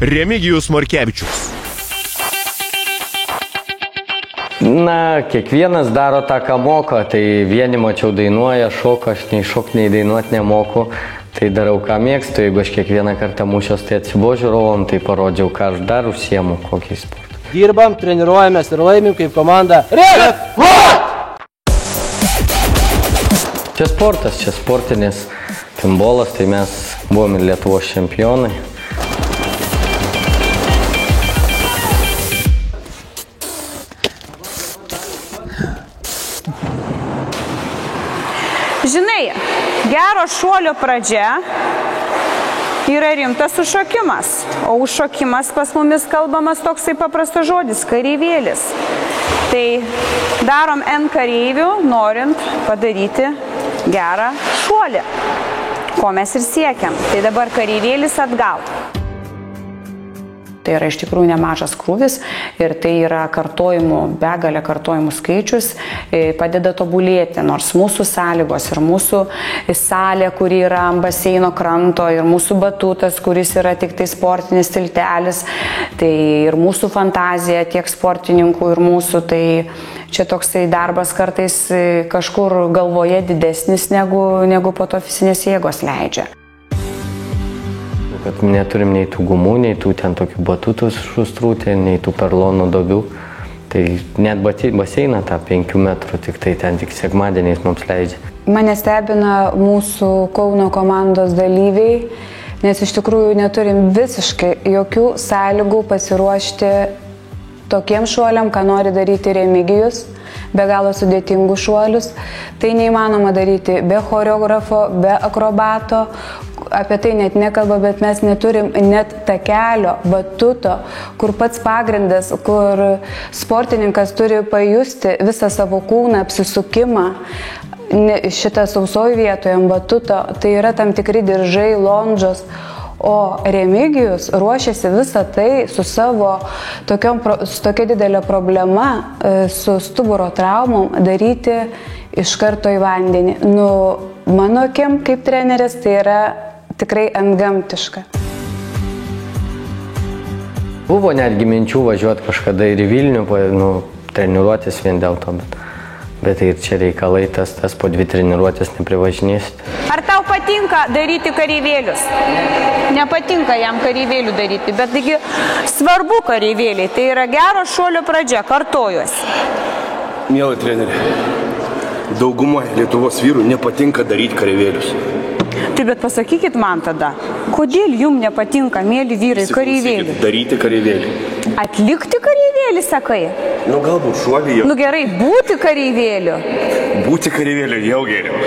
Remigijus Morkevičius. Na, kiekvienas daro tą, ką moka, tai vieni mačiau dainuoja, šoka, aš nei šok, nei dainuot nemoku, tai darau, ką mėgstu, jeigu aš kiekvieną kartą mūšios, tai atsibo žiūrovom, tai parodžiau, ką aš dar užsiemu, kokį sportą. Dirbam, treniruojamės ir laimim kaip komanda. Čia sportas, čia sportinis simbolas, tai mes buvom ir Lietuvos čempionai. Žinai, gero šuolio pradžia yra rimtas užšokimas, o užšokimas pas mumis kalbamas toksai paprastas žodis – kareivėlis. Tai darom N kareivių, norint padaryti gerą šuolį, ko mes ir siekiam. Tai dabar kareivėlis atgal. Tai yra iš tikrųjų nemažas krūvis ir tai yra kartojimų, begalė kartojimų skaičius, padeda tobulėti, nors mūsų sąlygos ir mūsų salė, kuri yra ant baseino kranto, ir mūsų batutas, kuris yra tik tai sportinis tiltelis, tai ir mūsų fantazija tiek sportininkų ir mūsų, tai čia toksai darbas kartais kažkur galvoje didesnis negu po to fizinės jėgos leidžia. Kad neturim nei tų gumų, nei tų ten tokių batutų šustrūtė, nei tų perlonų duobių. Tai net baseiną tą 5 metrų, tik tai ten tik sekmadieniais mums leidžia. Mane stebina mūsų Kauno komandos dalyviai, nes iš tikrųjų neturim visiškai jokių sąlygų pasiruošti tokiem šuoliam, ką nori daryti Remigijus, be galo sudėtingų šuolius. Tai neįmanoma daryti be choreografo, be akrobato. Apie tai net nekalba, bet mes neturim net takelio, batuto, kur pats pagrindas, kur sportininkas turi pajusti visą savo kūną, apsisukimą. Šitą sausoj vietoje ant batuto, tai yra tam tikri diržai, londžos. O Remigijus ruošiasi visą tai su savo tokia didelė problema, su stuburo traumom, daryti iš karto į vandenį. Nu, mano akim kaip treneris tai yra tikrai antgamtiška. Buvo netgi minčių važiuoti kažkada ir į Vilnių, treniruotis vien dėl to, bet ir čia reikalai, tas po 2 treniruotės neprivažinėsit. Ar tau patinka daryti kareivėlius? Nepatinka jam kareivėlių daryti, bet taigi svarbu kareivėliai, tai yra gero šuolio pradžia, kartojuosi. Mielai treneri, dauguma Lietuvos vyrų nepatinka daryti kareivėlius. Tai bet pasakykit man tada, kodėl jums nepatinka, mėly vyrai, kareivėlių? Daryti kareivėlį. Atlikti kareivėlį, sakai? Nu, galbūt šuolį jau. Nu gerai, būti kareivėliu. Būti kareivėliu jau geriau.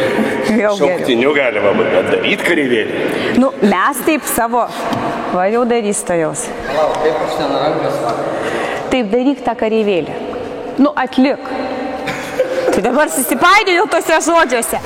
Jau Šauktiniu galima, bet daryti kareivėlį. Nu, mes taip savo, va jau darys to jaus. Palauk, taip aš ten rankas vakar. Taip daryk tą kareivėlį. Nu, atlik. Tai dabar susipainioju tose žodžiuose.